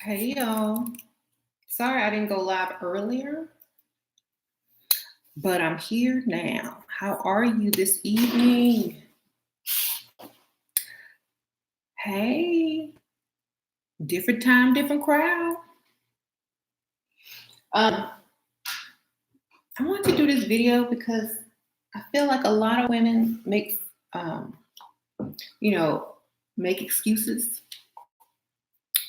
Hey y'all. Sorry I didn't go live earlier, but I'm here now. How are you this evening? Hey, different time, different crowd. Um, I wanted to do this video because I feel like a lot of women um, you know, make excuses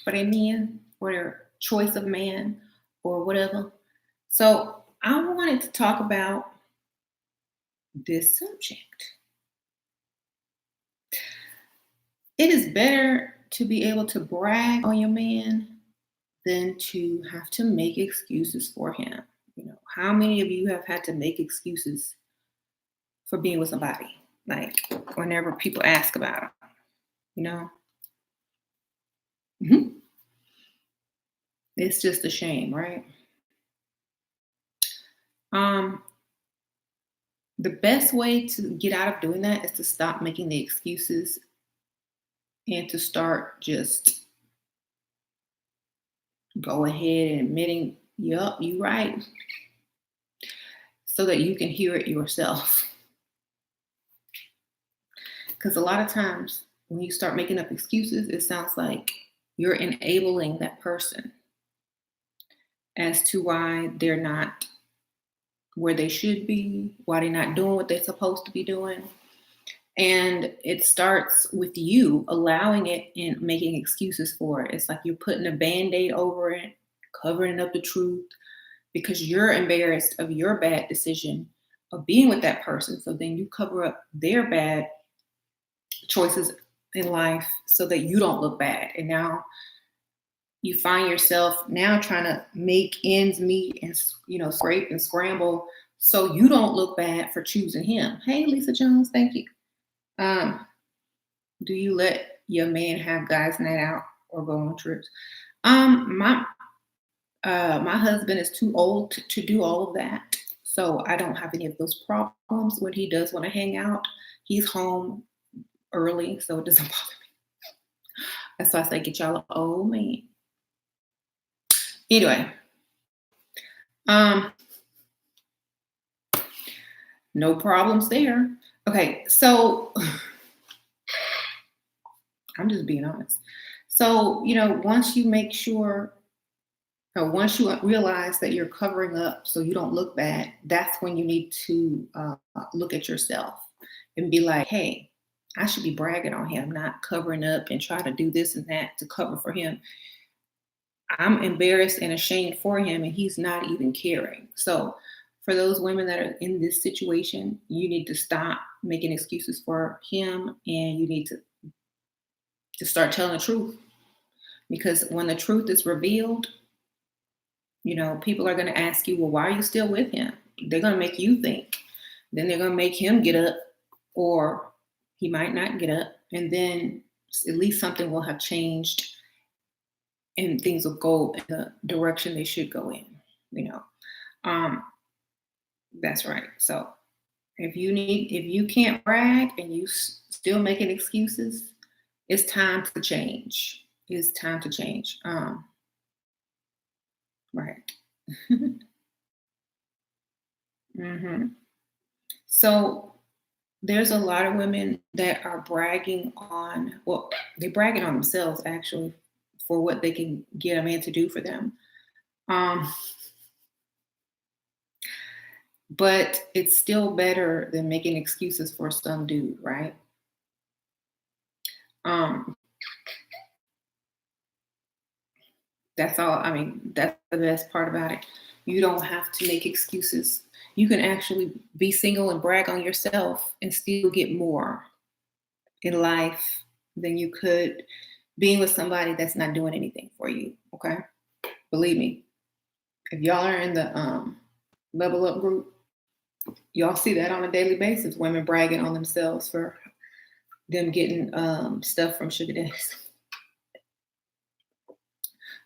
for their men or their choice of man or whatever. So I wanted to talk about this subject. It is better to be able to brag on your man than to have to make excuses for him. How many of you have had to make excuses for being with somebody? Like whenever people ask about them, you know? Mhm. It's just a shame, right? Um, the best way to get out of doing that is to stop making the excuses and to start just go ahead and admitting, yup, you right, so that you can hear it yourself. Because a lot of times when you start making up excuses, it sounds like you're enabling that person as to why they're not where they should be, why they're not doing what they're supposed to be doing. And it starts with you allowing it and making excuses for it. It's like you're putting a band aid over it, covering up the truth because you're embarrassed of your bad decision of being with that person. So then you cover up their bad choices in life so that you don't look bad. And now you find yourself now trying to make ends meet and scrape and scramble so you don't look bad for choosing him. Hey, Lisa Jones, thank you. Do you let your man have guys night out or go on trips? My husband is too old to do all of that, so I don't have any of those problems. When he does want to hang out, he's home early, so it doesn't bother me. That's why I say get y'all an old man. Anyway, um, no problems there. Okay, so I'm just being honest. So, once you make sure, or once you realize that you're covering up so you don't look bad, that's when you need to look at yourself and be like, hey, I should be bragging on him, not covering up and try to do this and that to cover for him. I'm embarrassed and ashamed for him, and he's not even caring. So, for those women that are in this situation, you need to stop making excuses for him, and you need to start telling the truth. Because when the truth is revealed, people are going to ask you, well, why are you still with him? They're going to make you think. Then they're going to make him get up, or he might not get up, and then at least something will have changed and things will go in the direction they should go in, you know. That's right. So if you can't brag and you still making excuses, it's time to change. It's time to change. Right. hmm So there's a lot of women that are bragging on, well, they're bragging on themselves actually for what they can get a man to do for them. Um, but it's still better than making excuses for some dude, right? Um, that's all. I mean, that's the best part about it. You don't have to make excuses. You can actually be single and brag on yourself and still get more in life than you could being with somebody that's not doing anything for you. Okay. Believe me, if y'all are in the level up group, y'all see that on a daily basis. Women bragging on themselves for them getting stuff from sugar daddies.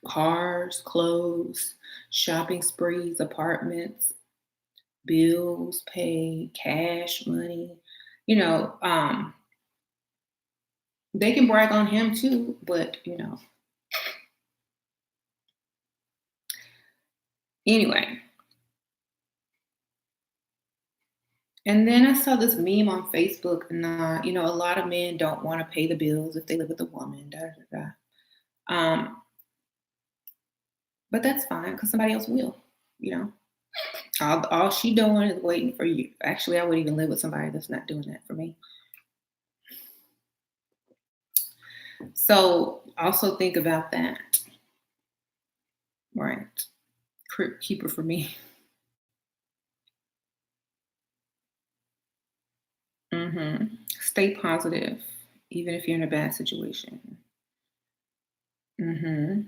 Cars, clothes, shopping sprees, apartments, bills paid, cash, money. You know, they can brag on him too, but Anyway, and then I saw this meme on Facebook, and a lot of men don't want to pay the bills if they live with a woman. Da, da, da. But that's fine because somebody else will. You know, all she doing is waiting for you. Actually, I would even live with somebody that's not doing that for me. So also think about that, right? Keeper for me. Stay positive, even if you're in a bad situation. hmm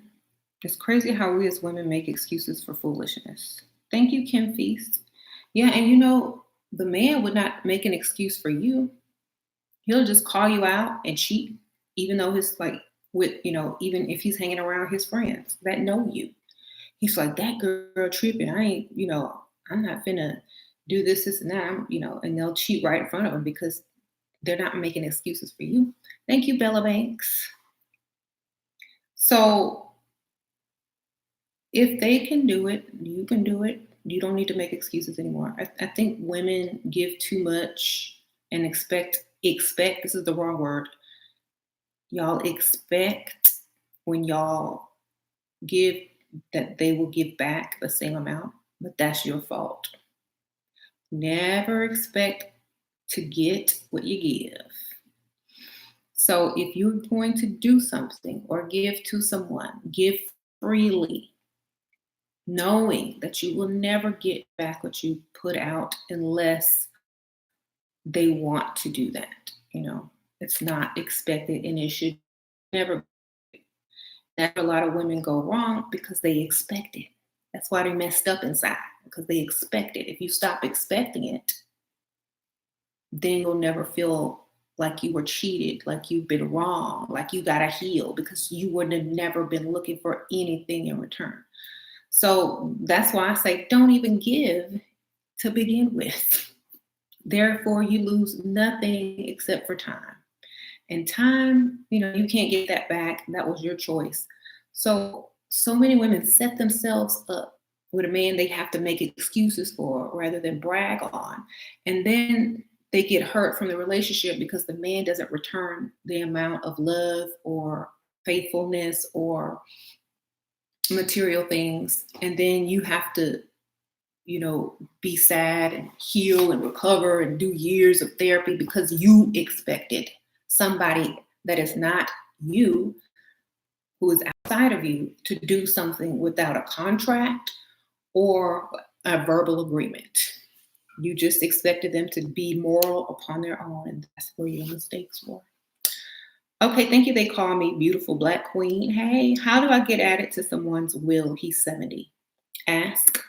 It's crazy how we as women make excuses for foolishness. Thank you, Kim Feast. Yeah, and the man would not make an excuse for you. He'll just call you out and cheat, even though it's like even if he's hanging around his friends that know you. He's like, that girl tripping. I ain't, I'm not finna do this, and that. And they'll cheat right in front of him because they're not making excuses for you. Thank you, Bella Banks. So if they can do it, you can do it. You don't need to make excuses anymore. I think women give too much and expect, this is the wrong word. Y'all expect when y'all give that they will give back the same amount, but that's your fault. Never expect to get what you give. So if you're going to do something or give to someone, give freely, knowing that you will never get back what you put out unless they want to do that. It's not expected and it should never. That's where a lot of women go wrong because they expect it. That's why they messed up inside because they expect it. If you stop expecting it, then you'll never feel like you were cheated, like you've been wrong, like you got to heal because you would have never been looking for anything in return. So that's why I say don't even give to begin with. Therefore, you lose nothing except for time. And time, you can't get that back. That was your choice. So many women set themselves up with a man they have to make excuses for rather than brag on. And then they get hurt from the relationship because the man doesn't return the amount of love or faithfulness or material things. And then you have to be sad and heal and recover and do years of therapy because you expected somebody that is not you, who is outside of you, to do something without a contract or a verbal agreement. You just expected them to be moral upon their own, and that's where your mistakes were. Okay, thank you. They call me Beautiful Black Queen. Hey, how do I get added to someone's will? He's 70. Ask.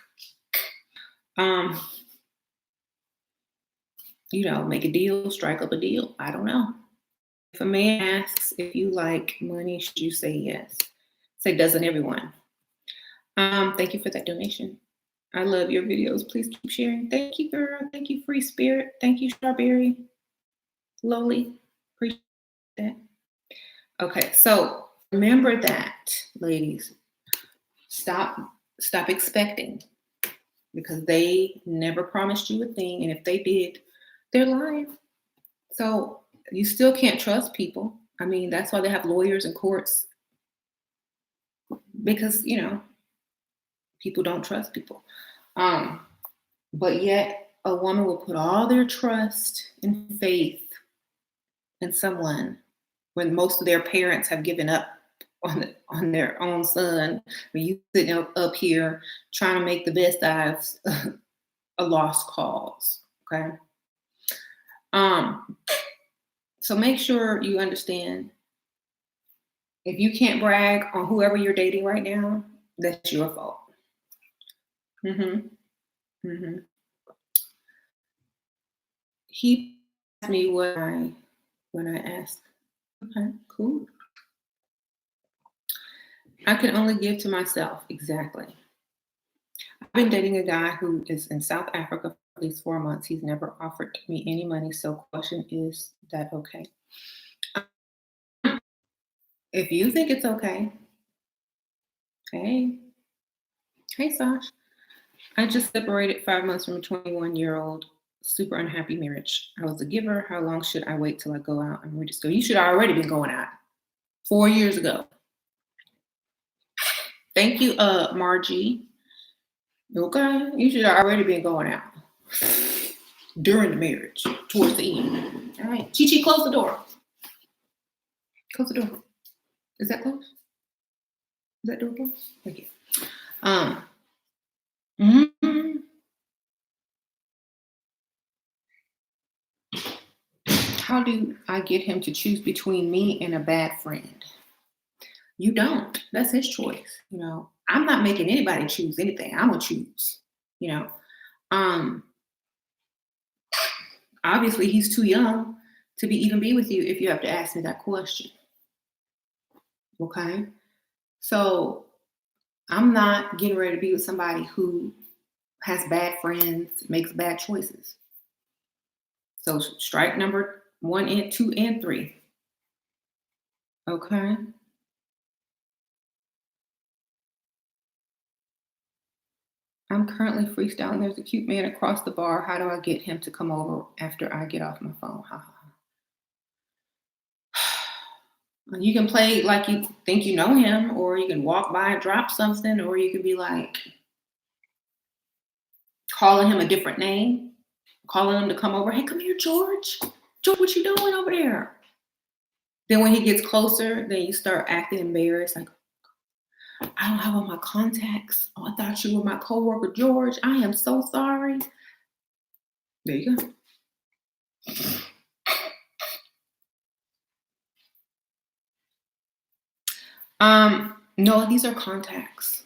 Make a deal, strike up a deal. I don't know. If a man asks if you like money, should you say yes? Say, doesn't everyone? Thank you for that donation. I love your videos. Please keep sharing. Thank you, girl. Thank you, Free Spirit. Thank you, Strawberry. Lowly. Appreciate that. Okay, so remember that, ladies. Stop expecting because they never promised you a thing. And if they did, they're lying. So you still can't trust people. I mean, that's why they have lawyers in courts because, people don't trust people. But yet a woman will put all their trust and faith in someone when most of their parents have given up on their own son. When you sitting up here trying to make the best out of a lost cause. Okay. So make sure you understand if you can't brag on whoever you're dating right now, that's your fault. He asked me when I asked. Okay, cool. I can only give to myself. Exactly. I've been dating a guy who is in South Africa for at least 4 months. He's never offered me any money. So question is that okay? If you think it's okay, hey, Sash. I just separated 5 months from a 21-year-old. Super unhappy marriage. I was a giver. How long should I wait till I go out and register? You should already been going out 4 years ago. Thank you, Margie. Okay, you should have already been going out during the marriage, towards the end. All right, Chi Chi, close the door. Close the door. Is that closed? Is that door closed? Thank you. Mhm. How do I get him to choose between me and a bad friend? You don't. That's his choice. I'm not making anybody choose anything. I'm gonna choose. You know, um, obviously he's too young to even be with you if you have to ask me that question. Okay, so I'm not getting ready to be with somebody who has bad friends, makes bad choices. So strike number 1 and 2 and 3. Okay. I'm currently freestyling. There's a cute man across the bar. How do I get him to come over after I get off my phone? You can play like you think you know him, or you can walk by and drop something, or you can be like calling him a different name, calling him to come over. Hey, come here, George. George, what you doing over there? Then when he gets closer, then you start acting embarrassed, like, I don't have all my contacts. Oh, I thought you were my coworker, George. I am so sorry. There you go. No, these are contacts.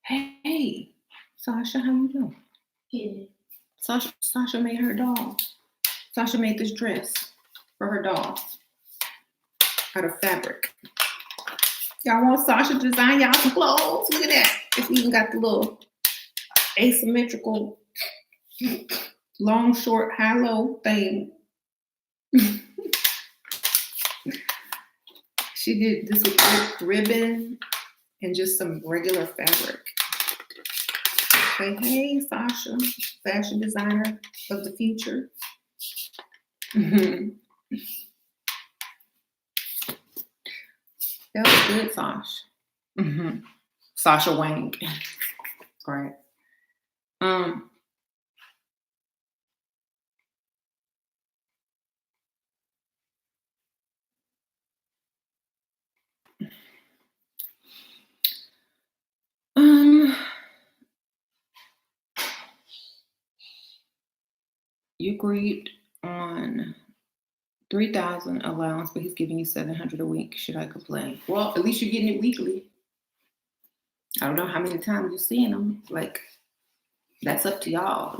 Hey, Sasha, how you doing? Yeah. Sasha made her doll. Sasha made this dress for her doll out of fabric. Y'all want Sasha to design y'all some clothes? Look at that. It's even got the little asymmetrical long, short, high, low thing. She did this with ribbon and just some regular fabric. Say, hey, Sasha, fashion designer of the future. That was good, Sasha. Sasha Wang. Right. You agreed on 3,000 allowance, but he's giving you 700 a week. Should I complain? Well, at least you're getting it weekly. I don't know how many times you're seeing him. Like, that's up to y'all,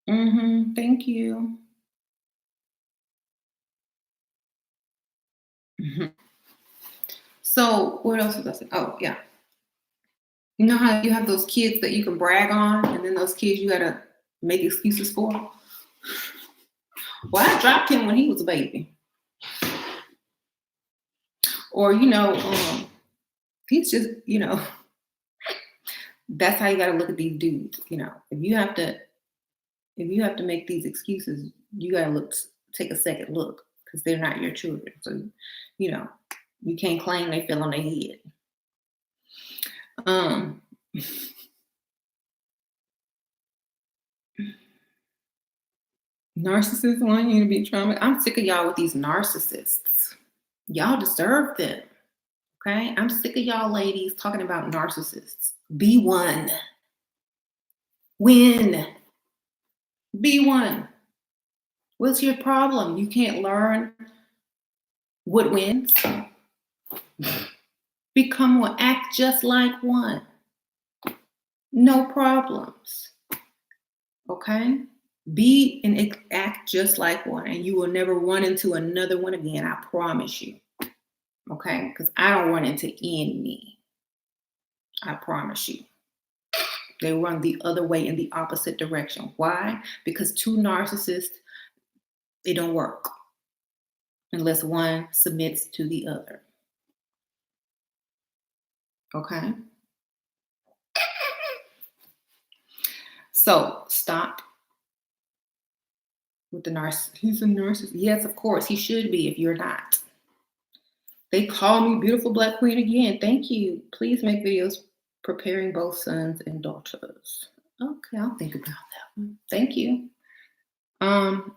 Thank you. So what else was I saying? Oh, yeah. You know how you have those kids that you can brag on, and then those kids you gotta make excuses for? Well, I dropped him when he was a baby. Or, he's just, that's how you gotta look at these dudes. If you have to make these excuses, you gotta take a second look, because they're not your children. So, you can't claim they fell on their head. Narcissists want you to be traumatized. I'm sick of y'all with these narcissists. Y'all deserve them. Okay? I'm sick of y'all ladies talking about narcissists. Be one. Win. Be one. What's your problem? You can't learn what wins? Become one. Act just like one. No problems. Okay? Be and act just like one, and you will never run into another one again. I promise you. Okay? Because I don't run into any. I promise you. They run the other way in the opposite direction. Why? Because two narcissists, they don't work unless one submits to the other. Okay? So stop with the narcissist. He's a narcissist. Yes, of course, he should be if you're not. They call me beautiful black queen again. Thank you. Please make videos preparing both sons and daughters. Okay, I'll think about that one. Thank you.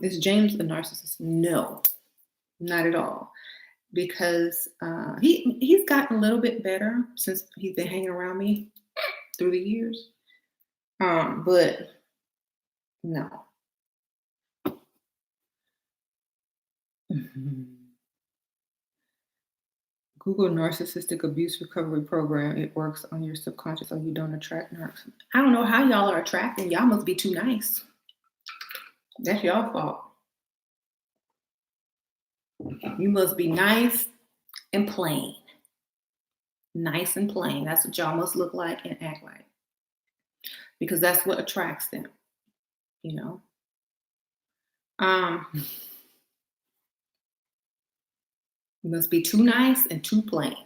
Is James a narcissist? No, not at all. Because he's gotten a little bit better since he's been hanging around me through the years. But no. Mhm. Google narcissistic abuse recovery program. It works on your subconscious so you don't attract narcs. I don't know how y'all are attracting. Y'all must be too nice. That's y'all fault. You must be nice and plain. Nice and plain. That's what y'all must look like and act like. Because that's what attracts them, you know. You must be too nice and too plain.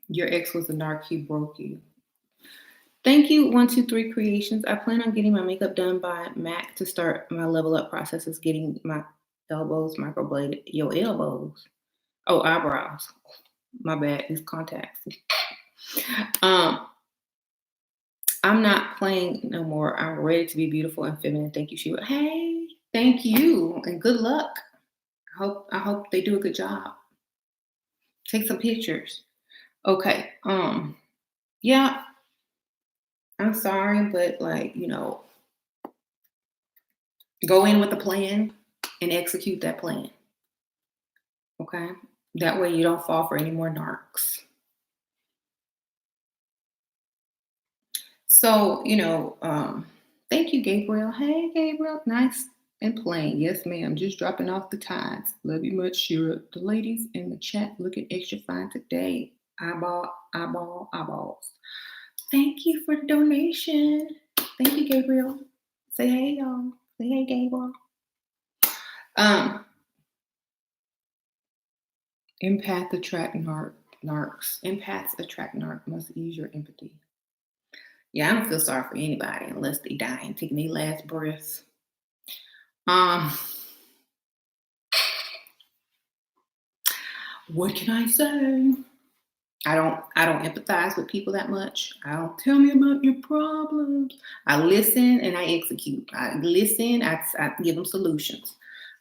Your ex was a narc, he broke you. Thank you, 123 Creations. I plan on getting my makeup done by Mac to start my level up process is getting my elbows microbladed. Your elbows. Oh, eyebrows. My bad, these contacts. I'm not playing no more. I'm ready to be beautiful and feminine. Thank you, Sheila. Hey, thank you and good luck. I hope they do a good job. Take some pictures. Okay. Yeah, I'm sorry, but go in with a plan and execute that plan. Okay? That way you don't fall for any more narcs. So, thank you, Gabriel. Hey, Gabriel. Nice and plain. Yes, ma'am. Just dropping off the tides. Love you much, Shira. The ladies in the chat looking extra fine today. Eyeball, eyeball, eyeballs. Thank you for the donation. Thank you, Gabriel. Say hey, y'all. Say hey, Gabriel. Empath attract narcs. Empaths attract narcs. Must ease your empathy. Yeah, I don't feel sorry for anybody unless they die and taking their last breaths. What can I say? I don't empathize with people that much. I don't tell me about your problems. I listen and I execute. I listen, I give them solutions.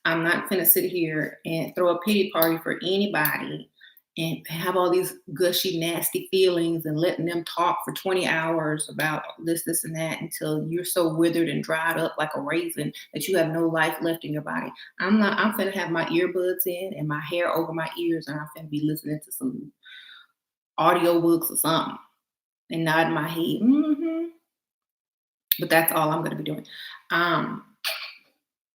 I'm not gonna sit here and throw a pity party for anybody and have all these gushy, nasty feelings and letting them talk for 20 hours about this, and that until you're so withered and dried up like a raisin that you have no life left in your body. I'm gonna have my earbuds in and my hair over my ears, and I'm gonna be listening to some audiobooks or something and nodding my head. Mm-hmm. But that's all I'm gonna be doing.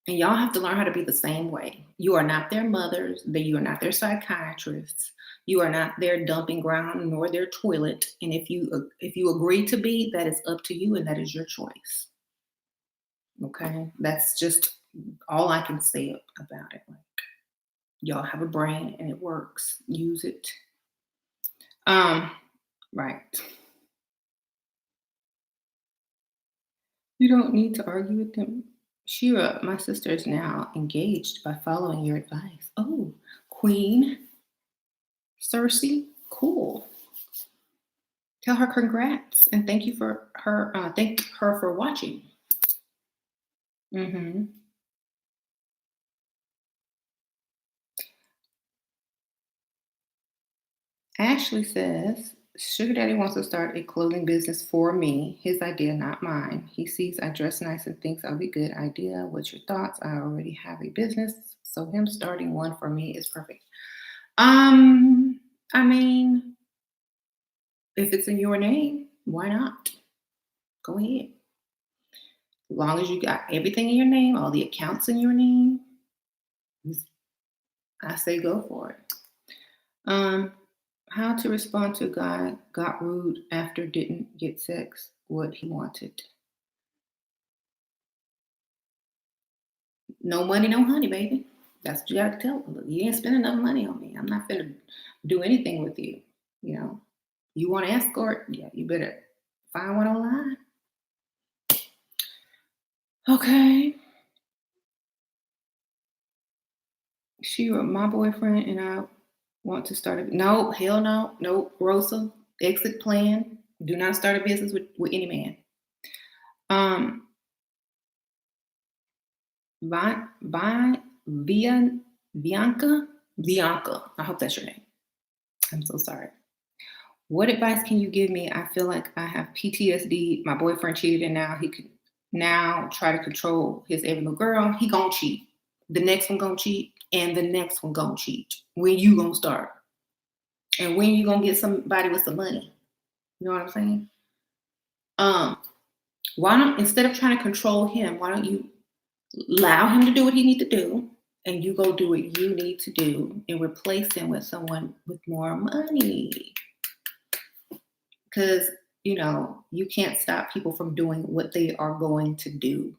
And y'all have to learn how to be the same way. You are not their mothers. You are not their psychiatrists. You are not their dumping ground nor their toilet. And if you agree to be, that is up to you and that is your choice. Okay, that's just all I can say about it. Like, y'all have a brain and it works. Use it. Right. You don't need to argue with them. Shira, my sister is now engaged by following your advice. Oh, Queen Cersei, cool. Tell her congrats and thank you for her. Thank her for watching. Mm-hmm. Ashley says, Sugar Daddy wants to start a clothing business for me. His idea, not mine. He sees I dress nice and thinks I'll be a good idea. What's your thoughts? I already have a business, so him starting one for me is perfect. I mean, if it's in your name, why not? Go ahead. As long as you got everything in your name, all the accounts in your name, I say go for it. How to respond to a guy got rude after didn't get sex what he wanted. No money, no honey, baby. That's what you gotta tell them. You ain't spend enough money on me. I'm not gonna do anything with you, you know. You want to escort? Yeah, you better find one online. Okay. My boyfriend and I want to start a no, hell no, no, Rosa, exit plan. Do not start a business with any man. Um, Vi, Bianca. I hope that's your name. I'm so sorry. What advice can you give me? I feel like I have PTSD. My boyfriend cheated, and now he could now try to control his every little girl. He gonna cheat. The next one gonna cheat, and the next one gonna cheat. When you gonna start? And when you gonna get somebody with some money? You know what I'm saying? Um, why don't instead of trying to control him, why don't you allow him to do what he needs to do, and you go do what you need to do, and replace him with someone with more money? Because you can't stop people from doing what they are going to do.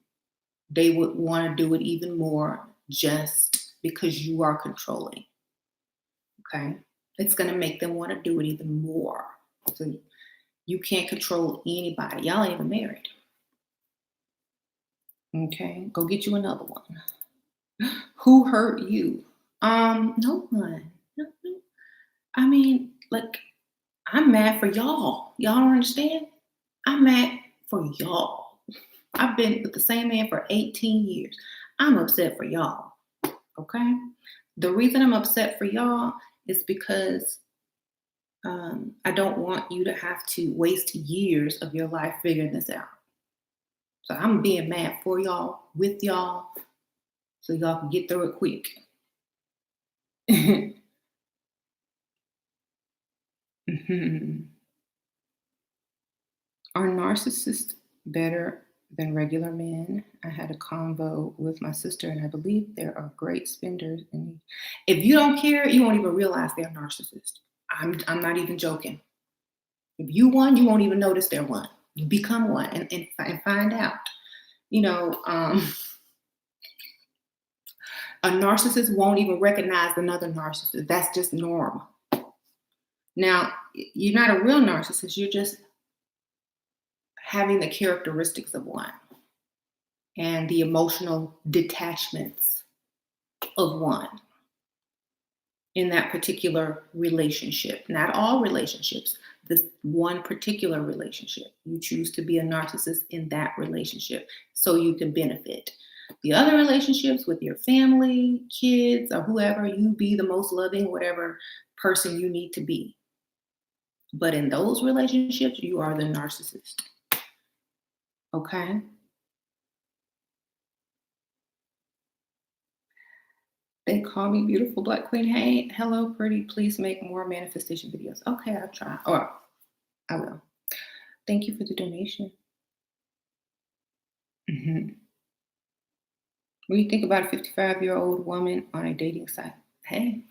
They would want to do it even more just because you are controlling. Okay, it's going to make them want to do it even more. So you can't control anybody. Y'all ain't even married. Okay, go get you another one. Who hurt you? No one. No, no. I mean, like, I'm mad for y'all. Y'all don't understand? I'm mad for y'all. I've been with the same man for 18 years. I'm upset for y'all. Okay? The reason I'm upset for y'all is because I don't want you to have to waste years of your life figuring this out. So I'm being mad for y'all, with y'all, so y'all can get through it quick. Are narcissists better than regular men? I had a convo with my sister, and I believe there are great spenders. And if you don't care, you won't even realize they're narcissists. I'm not even joking. If you one, you won't even notice they're one. You become one and find out. A narcissist won't even recognize another narcissist. That's just normal. Now, you're not a real narcissist. You're just having the characteristics of one and the emotional detachments of one in that particular relationship. Not all relationships, this one particular relationship. You choose to be a narcissist in that relationship so you can benefit. The other relationships with your family, kids, or whoever, you be the most loving, whatever person you need to be. But in those relationships, you are the narcissist. Okay? They call me beautiful black queen. Hey, hello, pretty. Please make more manifestation videos. Okay, I'll try. Or I will. Thank you for the donation. When you think about a 55-year-old woman on a dating site, hey,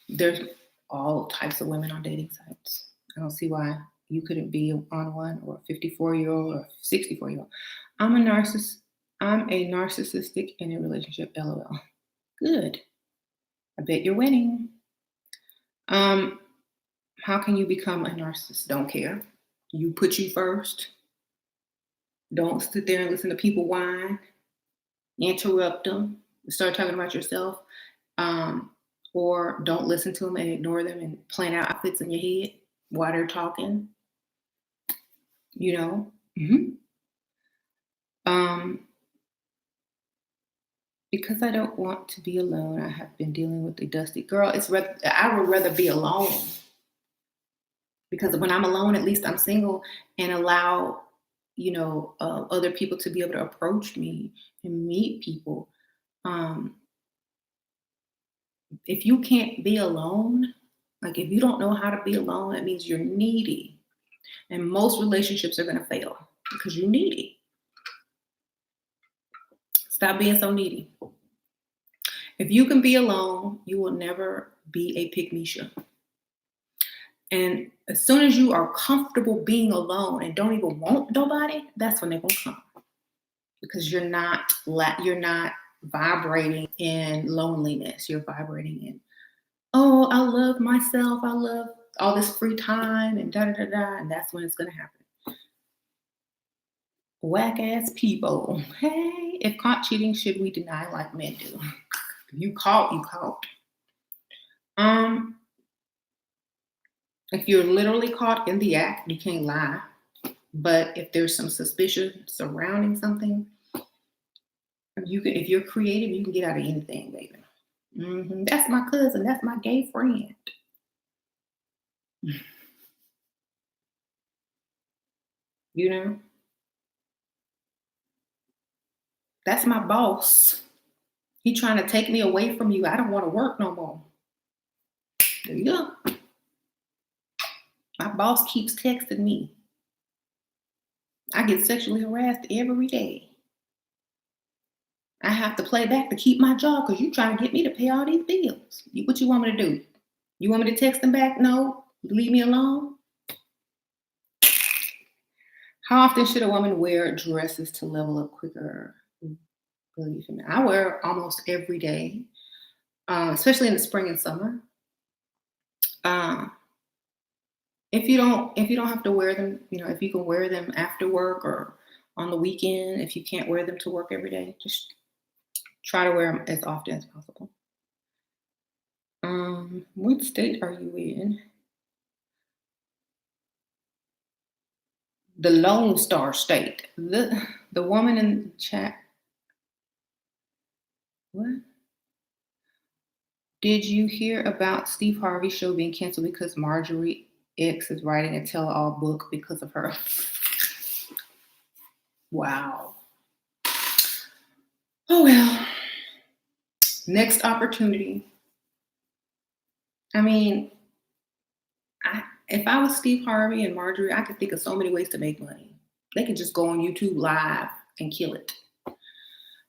there's all types of women on dating sites. I don't see why you couldn't be on one, or a 54-year-old or 64-year-old. I'm a narcissistic in a relationship. LOL. Good. I bet you're winning. How can you become a narcissist? Don't care. You put you first. Don't sit there and listen to people whine. Interrupt them. Start talking about yourself. Or don't listen to them and ignore them and plan out outfits in your head while they're talking. Because I don't want to be alone, I have been dealing with a dusty girl. I would rather be alone, because when I'm alone, at least I'm single and allow other people to be able to approach me and meet people. If you can't be alone, like if you don't know how to be alone, that means you're needy, and most relationships are going to fail because you're needy. Stop being so needy. If you can be alone, you will never be a pick-me-sha. And as soon as you are comfortable being alone and don't even want nobody, that's when they're gonna come. Because you're not vibrating in loneliness. You're vibrating in, oh, I love myself. I love all this free time and da da da da, and that's when it's gonna happen. Whack ass people. Hey, if caught cheating, should we deny like men do? If you caught, you caught. Um, if you're literally caught in the act, you can't lie. But if there's some suspicion surrounding something, you can. If you're creative, you can get out of anything, baby. That's my cousin. That's my gay friend. You know, that's my boss. He trying to take me away from you. I don't want to work no more. There you go. My boss keeps texting me. I get sexually harassed every day. I have to play back to keep my job because you trying to get me to pay all these bills. What you want me to do? You want me to text them back? No. Leave me alone. How often should a woman wear dresses to level up quicker? I wear almost every day, especially in the spring and summer. Uh, if you don't have to wear them, if you can wear them after work or on the weekend, if you can't wear them to work every day, just try to wear them as often as possible. What state are you in? The Lone Star State. The woman in the chat. What? Did you hear about Steve Harvey's show being canceled because Marjorie X is writing a tell-all book because of her? Wow. Oh well. Next opportunity. I mean, if I was Steve Harvey and Marjorie, I could think of so many ways to make money. They could just go on YouTube live and kill it.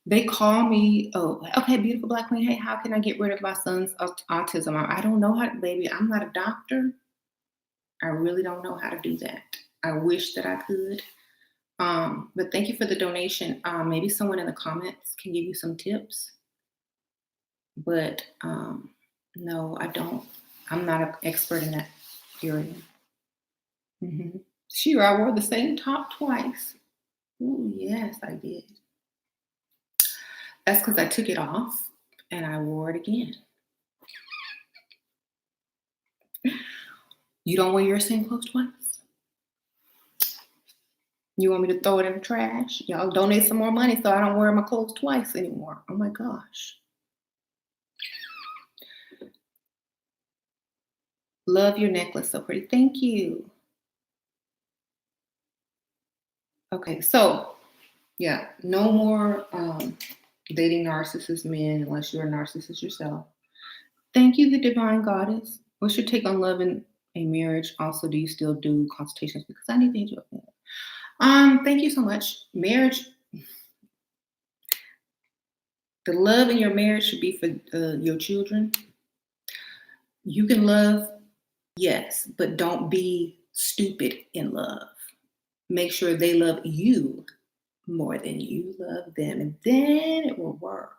They call me, oh, okay, beautiful Black queen. Hey, how can I get rid of my son's autism? I don't know how, baby. I'm not a doctor. I really don't know how to do that. I wish that I could. But thank you for the donation. Maybe someone in the comments can give you some tips. But no, I don't. I'm not an expert in that area. Sure, I wore the same top twice. Ooh, yes, I did. That's because I took it off and I wore it again. You don't wear your same clothes twice? You want me to throw it in the trash? Y'all donate some more money so I don't wear my clothes twice anymore. Oh my gosh. Love your necklace, so pretty. Thank you. Okay, so yeah, no more dating narcissist men unless you're a narcissist yourself. Thank you, the divine goddess. What's your take on love in a marriage? Also, do you still do consultations? Because I need to enjoy that. Thank you so much. Marriage, the love in your marriage should be for your children. You can love, yes, but don't be stupid in love. Make sure they love you more than you love them, and then it will work.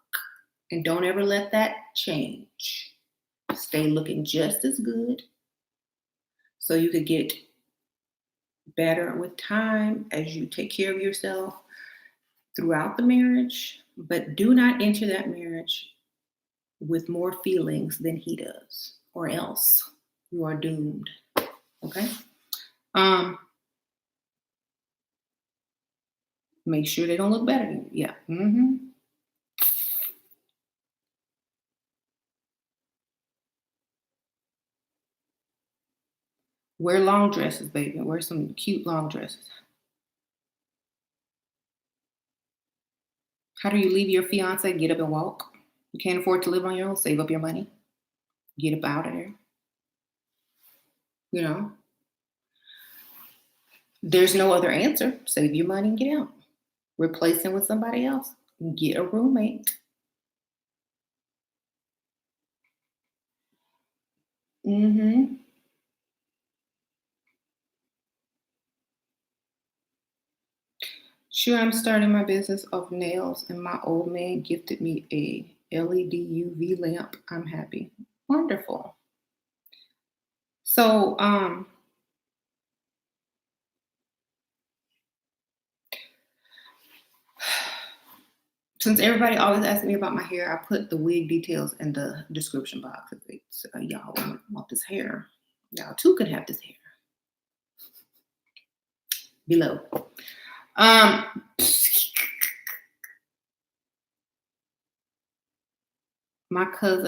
And don't ever let that change. Stay looking just as good so you could get better with time as you take care of yourself throughout the marriage. But do not enter that marriage with more feelings than he does, or else you are doomed. Okay? Make sure they don't look better than you. Yeah. Wear long dresses, baby. Wear some cute long dresses. How do you leave your fiance? Get up and walk. You can't afford to live on your own. Save up your money. Get up out of there. You know, there's no other answer. Save your money and get out. Replace him with somebody else. Get a roommate. Sure, I'm starting my business of nails, and my old man gifted me a LED UV lamp. I'm happy. Wonderful. So, since everybody always asks me about my hair, I put the wig details in the description box. If it's, y'all want this hair, y'all too could have this hair below. Um, my cousin